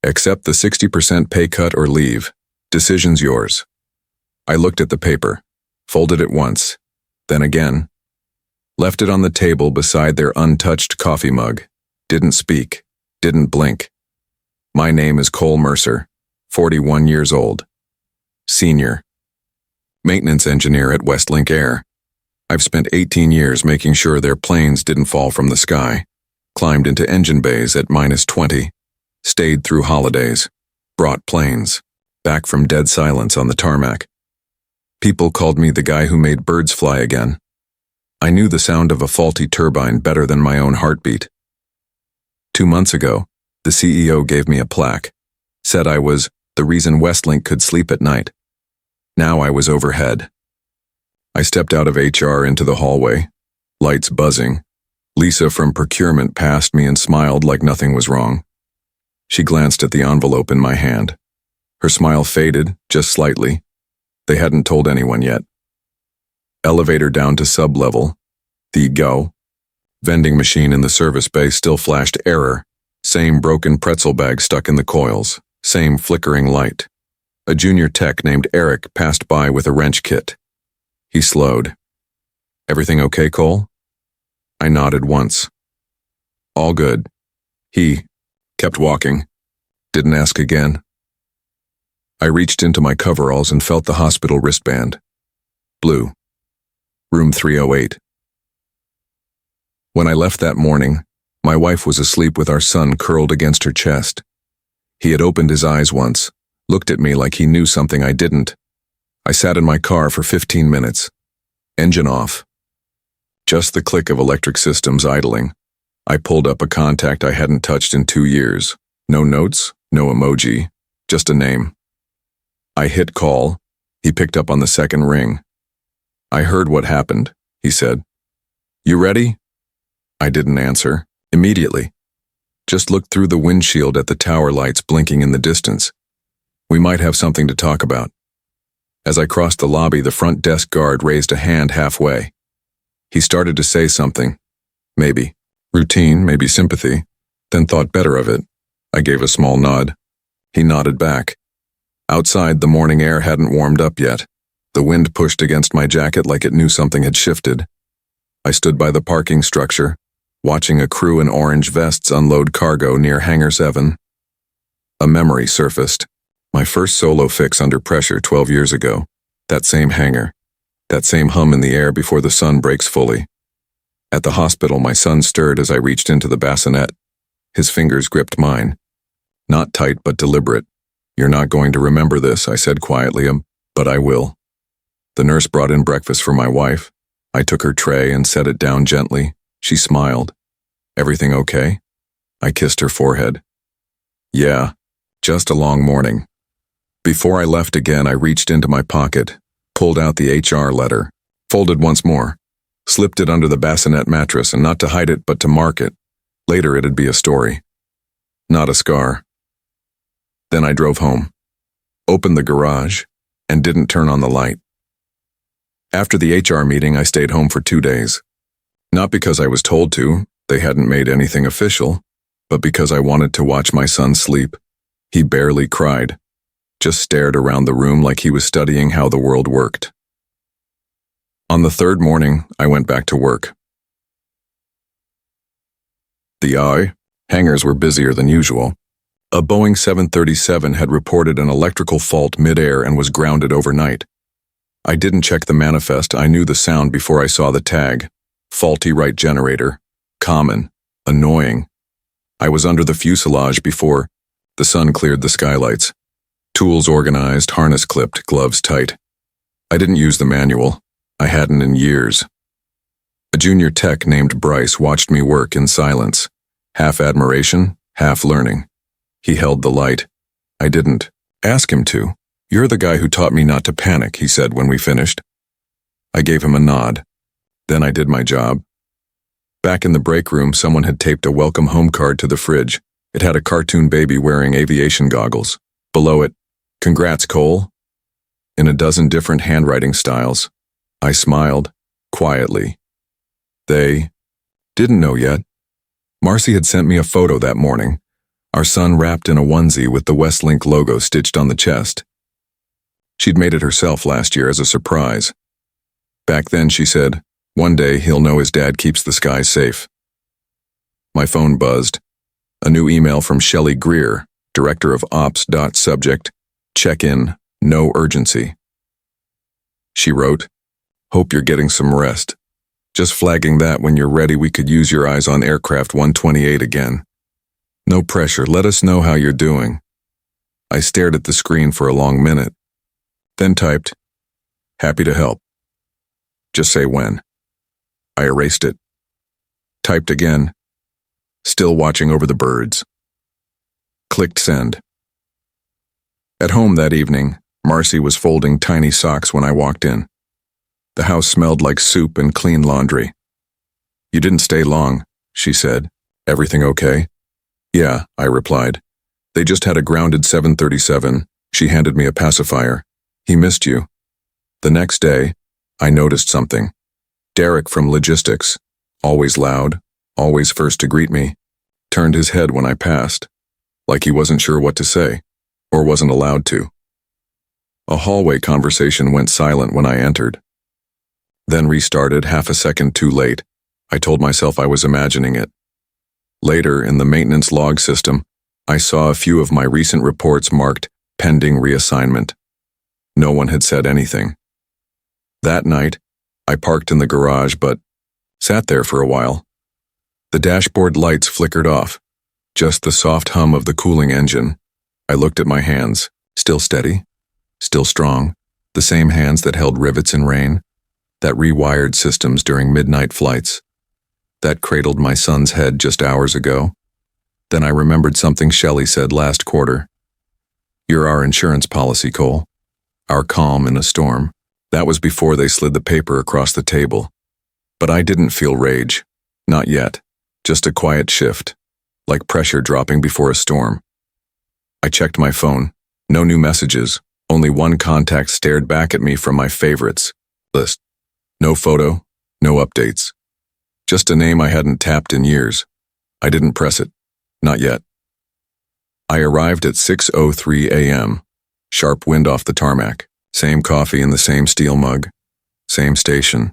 Accept the 60% pay cut or leave. Decision's yours. I looked at the paper, folded it once, then again, left it on the table beside their untouched coffee mug, didn't speak, didn't blink. My name is Cole Mercer, 41 years old. Senior. Maintenance engineer at Westlink Air. I've spent 18 years making sure their planes didn't fall from the sky, climbed into engine bays at -20, stayed through holidays, brought planes, back from dead silence on the tarmac. People called me the guy who made birds fly again. I knew the sound of a faulty turbine better than my own heartbeat. 2 months ago, the CEO gave me a plaque, said I was the reason Westlink could sleep at night. Now I was overhead. I stepped out of HR into the hallway, lights buzzing. Lisa from procurement passed me and smiled like nothing was wrong. She glanced at the envelope in my hand. Her smile faded, just slightly. They hadn't told anyone yet. Elevator down to sub-level. The go. Vending machine in the service bay still flashed error. Same broken pretzel bag stuck in the coils. Same flickering light. A junior tech named Eric passed by with a wrench kit. He slowed. Everything okay, Cole? I nodded once. All good. He kept walking. Didn't ask again. I reached into my coveralls and felt the hospital wristband. Blue. Room 308. When I left that morning, my wife was asleep with our son curled against her chest. He had opened his eyes once, looked at me like he knew something I didn't. I sat in my car for 15 minutes. Engine off. Just the click of electric systems idling. I pulled up a contact I hadn't touched in 2 years. No notes, no emoji, just a name. I hit call. He picked up on the second ring. I heard what happened, he said. You ready? I didn't answer. Immediately. Just looked through the windshield at the tower lights blinking in the distance. We might have something to talk about. As I crossed the lobby, the front desk guard raised a hand halfway. He started to say something. Maybe routine, maybe sympathy, then thought better of it. I gave a small nod. He nodded back. Outside, the morning air hadn't warmed up yet. The wind pushed against my jacket like it knew something had shifted. I stood by the parking structure, watching a crew in orange vests unload cargo near Hangar 7. A memory surfaced. My first solo fix under pressure 12 years ago. That same hangar. That same hum in the air before the sun breaks fully. At the hospital, my son stirred as I reached into the bassinet. His fingers gripped mine. Not tight, but deliberate. You're not going to remember this, I said quietly, but I will. The nurse brought in breakfast for my wife. I took her tray and set it down gently. She smiled. Everything okay? I kissed her forehead. Yeah, just a long morning. Before I left again, I reached into my pocket, pulled out the HR letter, folded once more, slipped it under the bassinet mattress, and not to hide it, but to mark it. Later it'd be a story. Not a scar. Then I drove home, opened the garage, and didn't turn on the light. After the HR meeting, I stayed home for 2 days. Not because I was told to, they hadn't made anything official, but because I wanted to watch my son sleep. He barely cried, just stared around the room like he was studying how the world worked. On the third morning, I went back to work. The hangars were busier than usual. A Boeing 737 had reported an electrical fault mid-air and was grounded overnight. I didn't check the manifest. I knew the sound before I saw the tag. Faulty right generator. Common. Annoying. I was under the fuselage before the sun cleared the skylights. Tools organized, harness clipped, gloves tight. I didn't use the manual. I hadn't in years. A junior tech named Bryce watched me work in silence. Half admiration, half learning. He held the light. I didn't ask him to. You're the guy who taught me not to panic, he said when we finished. I gave him a nod. Then I did my job. Back in the break room, someone had taped a welcome home card to the fridge. It had a cartoon baby wearing aviation goggles. Below it, "Congrats, Cole," in a dozen different handwriting styles. I smiled, quietly. They didn't know yet. Marcy had sent me a photo that morning. Our son wrapped in a onesie with the Westlink logo stitched on the chest. She'd made it herself last year as a surprise. Back then, she said, one day he'll know his dad keeps the skies safe. My phone buzzed. A new email from Shelley Greer, Director of Ops. Subject, check-in, no urgency. She wrote, hope you're getting some rest. Just flagging that when you're ready we could use your eyes on Aircraft 128 again. No pressure, let us know how you're doing. I stared at the screen for a long minute, then typed, happy to help. Just say when. I erased it. Typed again, still watching over the birds. Clicked send. At home that evening, Marcy was folding tiny socks when I walked in. The house smelled like soup and clean laundry. You didn't stay long, she said. Everything okay? Yeah, I replied. They just had a grounded 737. She handed me a pacifier. He missed you. The next day, I noticed something. Derek from logistics, always loud, always first to greet me, turned his head when I passed, like he wasn't sure what to say, or wasn't allowed to. A hallway conversation went silent when I entered. Then restarted half a second too late. I told myself I was imagining it. Later, in the maintenance log system, I saw a few of my recent reports marked pending reassignment. No one had said anything. That night, I parked in the garage but sat there for a while. The dashboard lights flickered off, just the soft hum of the cooling engine. I looked at my hands, still steady, still strong, the same hands that held rivets in rain, that rewired systems during midnight flights, that cradled my son's head just hours ago. Then I remembered something Shelley said last quarter. You're our insurance policy, Cole. Our calm in a storm. That was before they slid the paper across the table. But I didn't feel rage. Not yet. Just a quiet shift, like pressure dropping before a storm. I checked my phone. No new messages. Only one contact stared back at me from my favorites list. No photo, no updates. Just a name I hadn't tapped in years. I didn't press it. Not yet. I arrived at 6:03 a.m. Sharp wind off the tarmac. Same coffee in the same steel mug. Same station.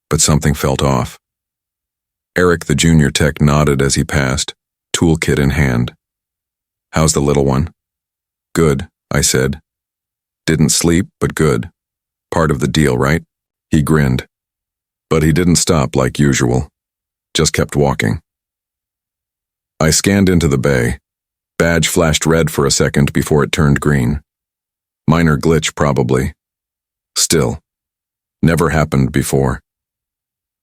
But something felt off. Eric, the junior tech, nodded as he passed, toolkit in hand. How's the little one? Good, I said. Didn't sleep, but good. Part of the deal, right? He grinned. But he didn't stop like usual. Just kept walking. I scanned into the bay. Badge flashed red for a second before it turned green. Minor glitch, probably. Still. Never happened before.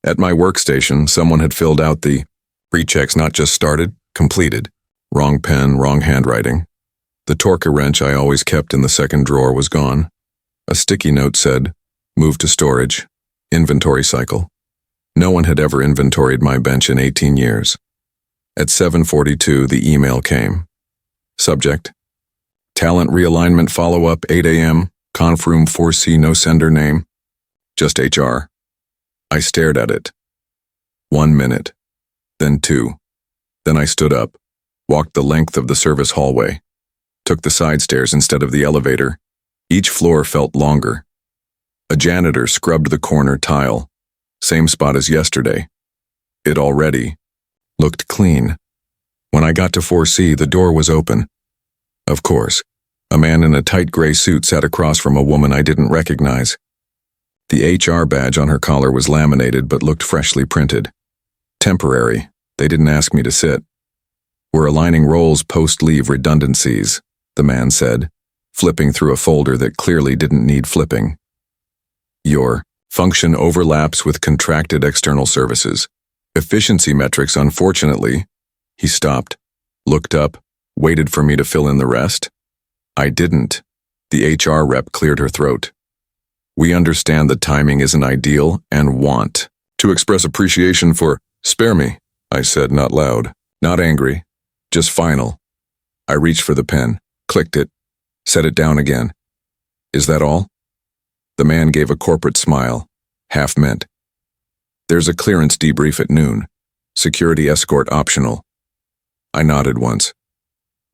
At my workstation, someone had filled out the pre-checks not just started, completed. Wrong pen, wrong handwriting. The Torca wrench I always kept in the second drawer was gone. A sticky note said, move to storage, inventory cycle. No one had ever inventoried my bench in 18 years. At 7:42, the email came. Subject, talent realignment follow-up 8 a.m., conf room 4C, no sender name. Just HR. I stared at it. 1 minute. Then 2. Then I stood up, walked the length of the service hallway, took the side stairs instead of the elevator. Each floor felt longer. A janitor scrubbed the corner tile, same spot as yesterday. It already looked clean. When I got to 4C, the door was open. Of course, a man in a tight gray suit sat across from a woman I didn't recognize. The HR badge on her collar was laminated but looked freshly printed. Temporary. They didn't ask me to sit. We're aligning roles post-leave redundancies, the man said, flipping through a folder that clearly didn't need flipping. Your function overlaps with contracted external services. Efficiency metrics, unfortunately. He stopped, looked up, waited for me to fill in the rest. I didn't. The HR rep cleared her throat. We understand the timing isn't ideal and want to express appreciation for, spare me, I said, not loud, not angry, just final. I reached for the pen, clicked it, set it down again. Is that all? The man gave a corporate smile, half meant. There's a clearance debrief at noon. Security escort optional. I nodded once.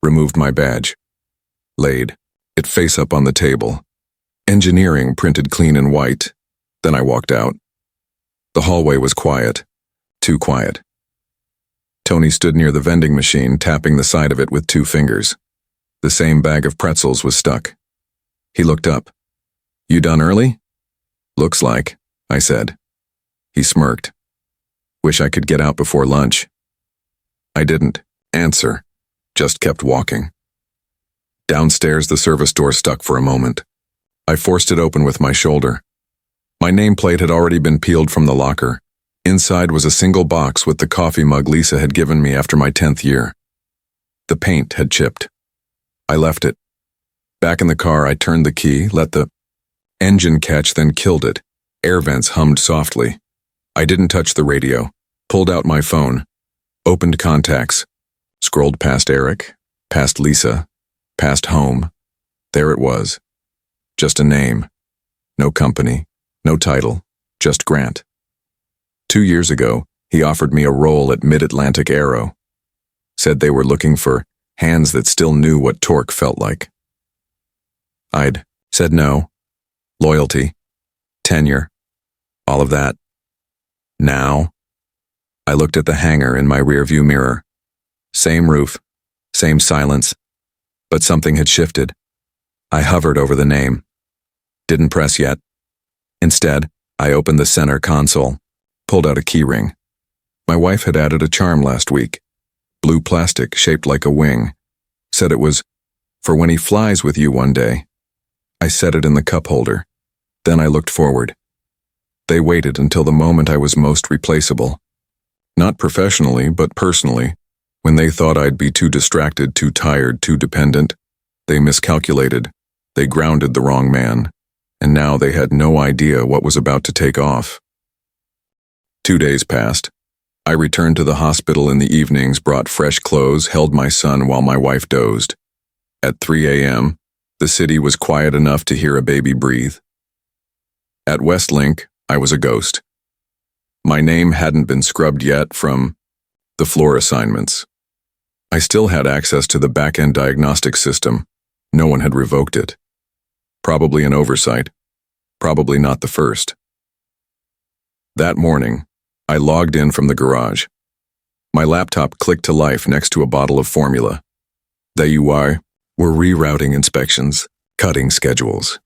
Removed my badge. Laid it face up on the table. Engineering printed clean in white. Then I walked out. The hallway was quiet. Too quiet. Tony stood near the vending machine, tapping the side of it with 2 fingers. The same bag of pretzels was stuck. He looked up. "You done early?" "Looks like," I said. He smirked. "Wish I could get out before lunch." I didn't answer, just kept walking. Downstairs, the service door stuck for a moment. I forced it open with my shoulder. My nameplate had already been peeled from the locker. Inside was a single box with the coffee mug Lisa had given me after my 10th year. The paint had chipped. I left it. Back in the car, I turned the key, let the engine catch, then killed it. Air vents hummed softly. I didn't touch the radio. Pulled out my phone. Opened contacts. Scrolled past Eric, past Lisa, past home. There it was. Just a name. No company, no title, just Grant. 2 years ago, he offered me a role at Mid-Atlantic Aero. Said they were looking for hands that still knew what torque felt like. I'd said no. Loyalty, tenure, all of that. Now, I looked at the hangar in my rearview mirror. Same roof, same silence, but something had shifted. I hovered over the name. Didn't press yet. Instead, I opened the center console, pulled out a keyring. My wife had added a charm last week. Blue plastic shaped like a wing. Said it was for when he flies with you one day. I set it in the cup holder. Then I looked forward. They waited until the moment I was most replaceable. Not professionally, but personally. When they thought I'd be too distracted, too tired, too dependent, they miscalculated. They grounded the wrong man. And now they had no idea what was about to take off. 2 days passed. I returned to the hospital in the evenings, brought fresh clothes, held my son while my wife dozed. At 3 a.m., the city was quiet enough to hear a baby breathe. At Westlink, I was a ghost. My name hadn't been scrubbed yet from the floor assignments. I still had access to the back-end diagnostic system. No one had revoked it. Probably an oversight. Probably not the first. That morning, I logged in from the garage. My laptop clicked to life next to a bottle of formula. The UI were rerouting inspections, cutting schedules.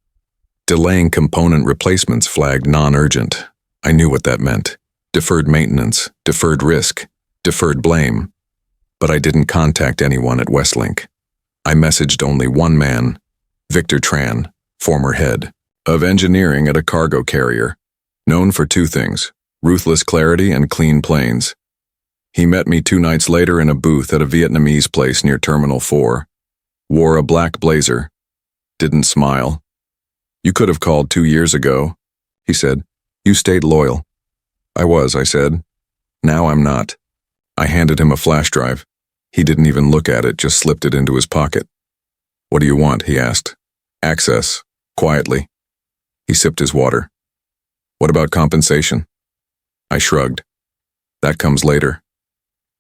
Delaying component replacements flagged non-urgent. I knew what that meant. Deferred maintenance, deferred risk, deferred blame. But I didn't contact anyone at Westlink. I messaged only one man, Victor Tran, former head of engineering at a cargo carrier, known for 2 things, ruthless clarity and clean planes. He met me 2 nights later in a booth at a Vietnamese place near Terminal 4. Wore a black blazer. Didn't smile. "You could have called 2 years ago," he said. "You stayed loyal." "I was," I said. "Now I'm not." I handed him a flash drive. He didn't even look at it, just slipped it into his pocket. "What do you want?" he asked. "Access," quietly. He sipped his water. "What about compensation?" I shrugged. "That comes later."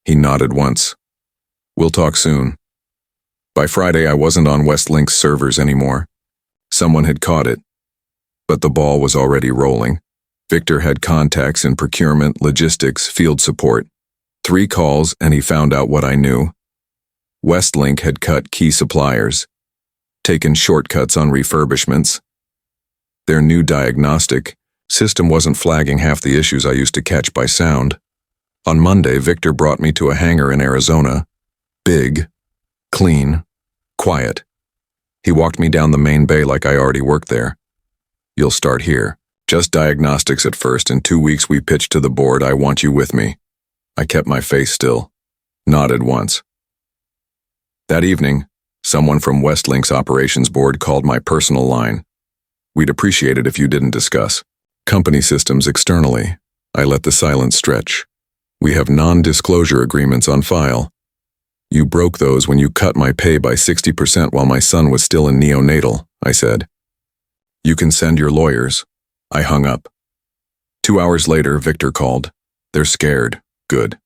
He nodded once. "We'll talk soon." By Friday, I wasn't on Westlink's servers anymore. Someone had caught it. But the ball was already rolling. Victor had contacts in procurement, logistics, field support. 3 calls and he found out what I knew. Westlink had cut key suppliers, taken shortcuts on refurbishments. Their new diagnostic system wasn't flagging half the issues I used to catch by sound. On Monday, Victor brought me to a hangar in Arizona. Big, clean, quiet. He walked me down the main bay like I already worked there. "You'll start here. Just diagnostics at first. In 2 weeks we pitched to the board. I want you with me." I kept my face still. Nodded once. That evening, someone from Westlink's operations board called my personal line. "We'd appreciate it if you didn't discuss company systems externally." I let the silence stretch. "We have non-disclosure agreements on file. You broke those when you cut my pay by 60% while my son was still in neonatal," I said. "You can send your lawyers." I hung up. 2 hours later, Victor called. "They're scared." "Good."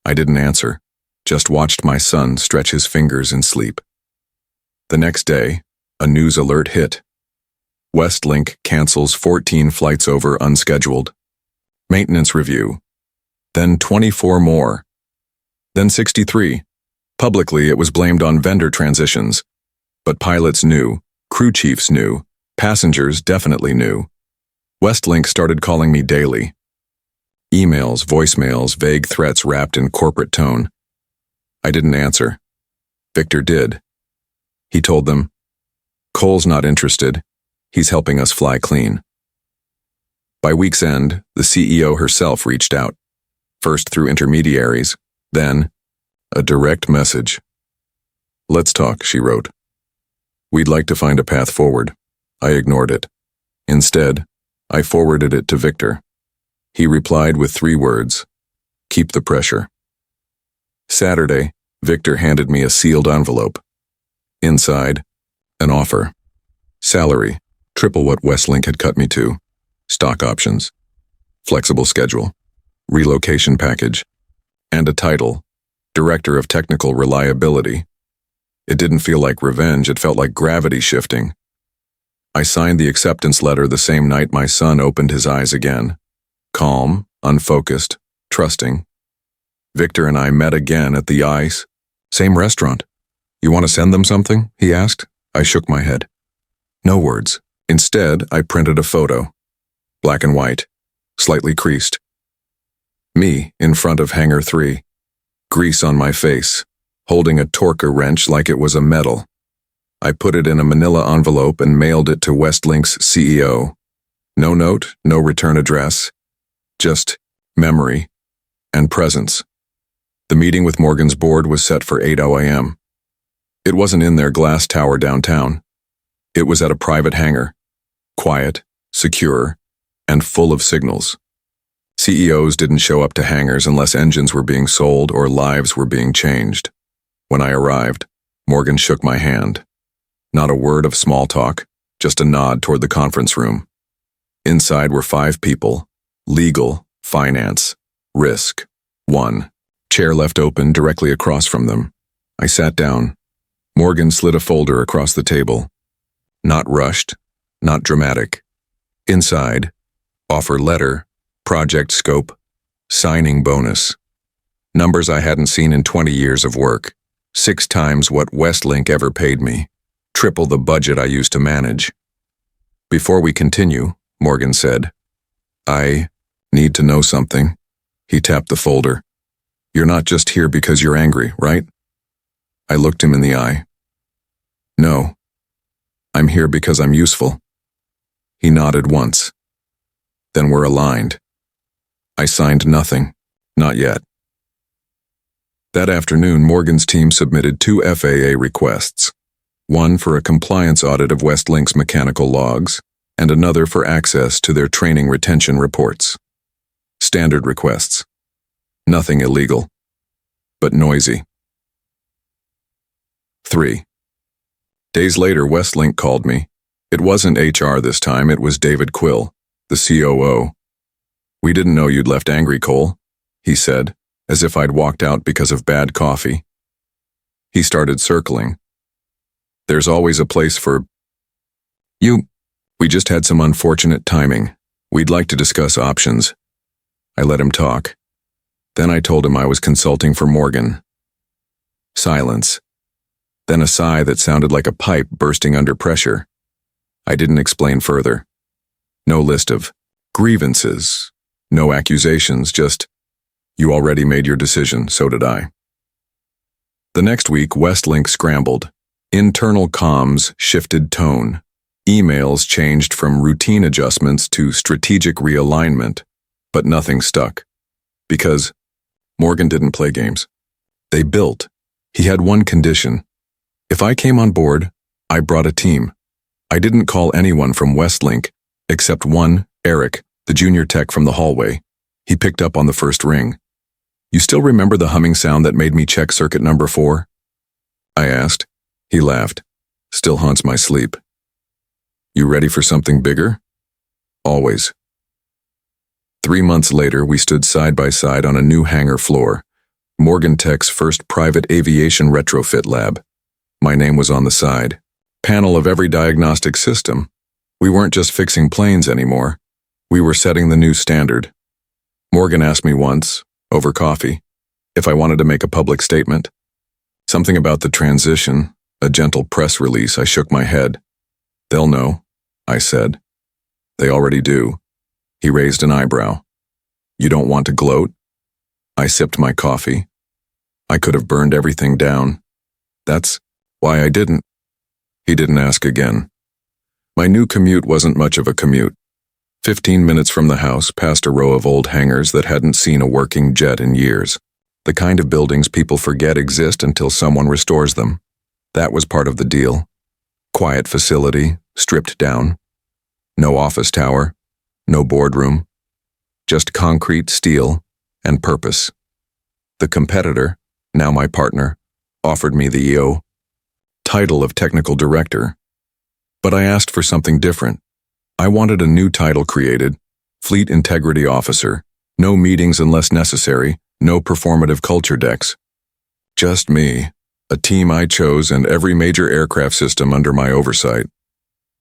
I didn't answer. Just watched my son stretch his fingers in sleep. The next day, a news alert hit. Westlink cancels 14 flights over unscheduled. Maintenance review. Then 24 more. Then 63. Publicly, it was blamed on vendor transitions. But pilots knew, crew chiefs knew, passengers definitely knew. Westlink started calling me daily. Emails, voicemails, vague threats wrapped in corporate tone. I didn't answer. Victor did. He told them, "Cole's not interested. He's helping us fly clean." By week's end, the CEO herself reached out, first through intermediaries, then a direct message. "Let's talk," she wrote. "We'd like to find a path forward." I ignored it. Instead, I forwarded it to Victor. He replied with 3 words, "Keep the pressure." Saturday, Victor handed me a sealed envelope. Inside, an offer. Salary, triple what Westlink had cut me to. Stock options. Flexible schedule. Relocation package. And a title, Director of Technical Reliability. It didn't feel like revenge, it felt like gravity shifting. I signed the acceptance letter the same night my son opened his eyes again. Calm, unfocused, trusting. Victor and I met again at the ice. Same restaurant. "You want to send them something?" he asked. I shook my head. No words. Instead, I printed a photo. Black and white, slightly creased. Me in front of Hangar 3. Grease on my face, holding a torque wrench like it was a medal. I put it in a manila envelope and mailed it to Westlink's CEO. No note, no return address. Just memory and presence. The meeting with Morgan's board was set for 8 a.m. It wasn't in their glass tower downtown. It was at a private hangar, quiet, secure, and full of signals. CEOs didn't show up to hangars unless engines were being sold or lives were being changed. When I arrived, Morgan shook my hand. Not a word of small talk, just a nod toward the conference room. Inside were 5 people: legal, finance, risk. 1. Chair left open directly across from them. I sat down. Morgan slid a folder across the table. Not rushed, not dramatic. Inside, offer letter, project scope, signing bonus. Numbers I hadn't seen in 20 years of work. 6 times what Westlink ever paid me. Triple the budget I used to manage. "Before we continue," Morgan said, "I need to know something." He tapped the folder. "You're not just here because you're angry, right?" I looked him in the eye. "No. I'm here because I'm useful." He nodded once. "Then we're aligned." I signed nothing. Not yet. That afternoon, Morgan's team submitted 2 FAA requests. One for a compliance audit of Westlink's mechanical logs, and another for access to their training retention reports. Standard requests. Nothing illegal, but noisy. 3. Days later, Westlink called me. It wasn't HR this time, it was David Quill, the COO. "We didn't know you'd left angry, Cole," he said, as if I'd walked out because of bad coffee. He started circling. "There's always a place for you. We just had some unfortunate timing. We'd like to discuss options." I let him talk. Then I told him I was consulting for Morgan. Silence. Then a sigh that sounded like a pipe bursting under pressure. I didn't explain further. No list of grievances, no accusations, just, "You already made your decision, so did I." The next week, Westlink scrambled. Internal comms shifted tone. Emails changed from routine adjustments to strategic realignment, but nothing stuck. Because Morgan didn't play games. They built. He had one condition. If I came on board, I brought a team. I didn't call anyone from Westlink, except one, Eric, the junior tech from the hallway. He picked up on the first ring. "You still remember the humming sound that made me check circuit number 4? I asked. He laughed. "Still haunts my sleep." "You ready for something bigger?" "Always." 3 months later, we stood side by side on a new hangar floor. Morgan Tech's first private aviation retrofit lab. My name was on the side. Panel of every diagnostic system. We weren't just fixing planes anymore. We were setting the new standard. Morgan asked me once, over coffee, if I wanted to make a public statement. Something about the transition, a gentle press release. I shook my head. They'll know, I said. They already do. He raised an eyebrow. You don't want to gloat? I sipped my coffee. I could have burned everything down. That's why I didn't. He didn't ask again. My new commute wasn't much of a commute. 15 minutes from the house, past a row of old hangars that hadn't seen a working jet in years. The kind of buildings people forget exist until someone restores them. That was part of the deal. Quiet facility, stripped down. No office tower, no boardroom. Just concrete, steel, and purpose. The competitor, now my partner, offered me the EO title of technical director. But I asked for something different. I wanted a new title created, Fleet Integrity Officer. No meetings unless necessary, no performative culture decks. Just me, a team I chose, and every major aircraft system under my oversight.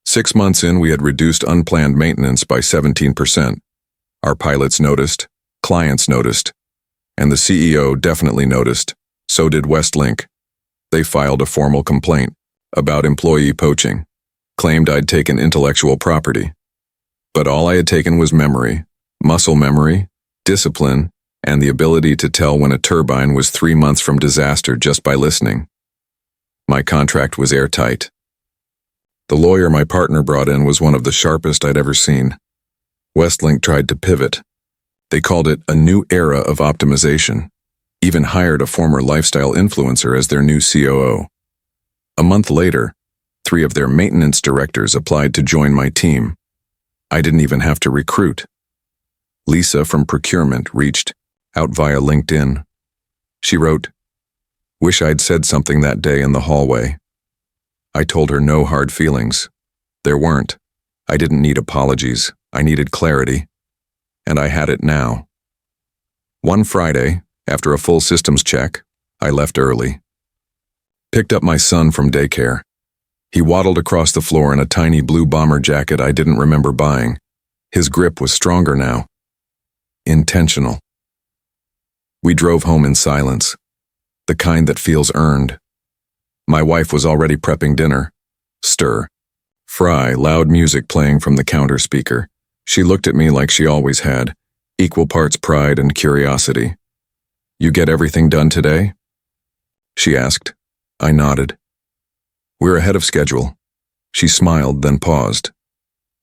6 months in, we had reduced unplanned maintenance by 17%. Our pilots noticed, clients noticed, and the CEO definitely noticed. So did Westlink. They filed a formal complaint about employee poaching, claimed I'd taken intellectual property. But all I had taken was memory, muscle memory, discipline, and the ability to tell when a turbine was 3 months from disaster just by listening. My contract was airtight. The lawyer my partner brought in was one of the sharpest I'd ever seen. Westlink tried to pivot. They called it a new era of optimization, even hired a former lifestyle influencer as their new COO. A month later, 3 of their maintenance directors applied to join my team. I didn't even have to recruit. Lisa from procurement reached out via LinkedIn. She wrote, "Wish I'd said something that day in the hallway." I told her no hard feelings. There weren't. I didn't need apologies. I needed clarity. And I had it now. One Friday, after a full systems check, I left early. Picked up my son from daycare. He waddled across the floor in a tiny blue bomber jacket I didn't remember buying. His grip was stronger now. Intentional. We drove home in silence, the kind that feels earned. My wife was already prepping dinner. Stir. Fry, loud music playing from the counter speaker. She looked at me like she always had, equal parts pride and curiosity. "You get everything done today?" she asked. I nodded. "We're ahead of schedule." She smiled, then paused.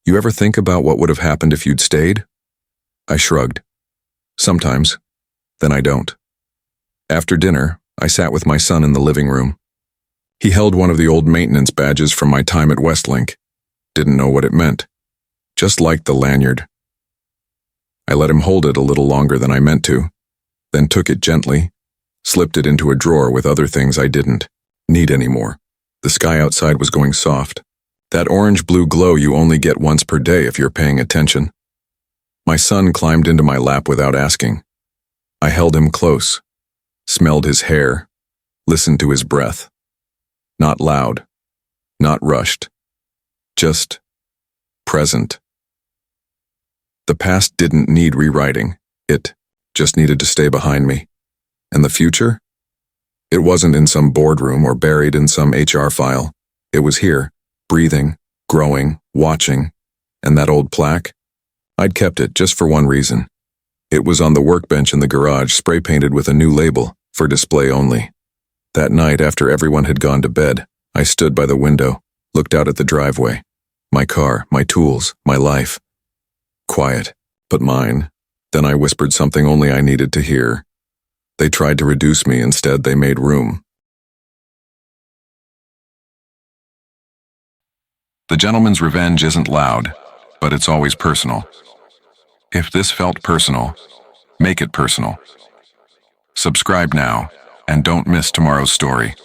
"You ever think about what would have happened if you'd stayed?" I shrugged. "Sometimes. Then I don't." After dinner, I sat with my son in the living room. He held one of the old maintenance badges from my time at Westlink. Didn't know what it meant. Just liked the lanyard. I let him hold it a little longer than I meant to, then took it gently, slipped it into a drawer with other things I didn't need anymore. The sky outside was going soft. That orange-blue glow you only get once per day if you're paying attention. My son climbed into my lap without asking. I held him close, smelled his hair, listened to his breath. Not loud, not rushed, just present. The past didn't need rewriting. It just needed to stay behind me. And the future? It wasn't in some boardroom or buried in some HR file. It was here, breathing, growing, watching. And that old plaque? I'd kept it just for one reason. It was on the workbench in the garage, spray-painted with a new label, for display only. That night, after everyone had gone to bed, I stood by the window, looked out at the driveway. My car, my tools, my life. Quiet, but mine. Then I whispered something only I needed to hear. They tried to reduce me. Instead, they made room. The gentleman's revenge isn't loud, but it's always personal. If this felt personal, make it personal. Subscribe now, and don't miss tomorrow's story.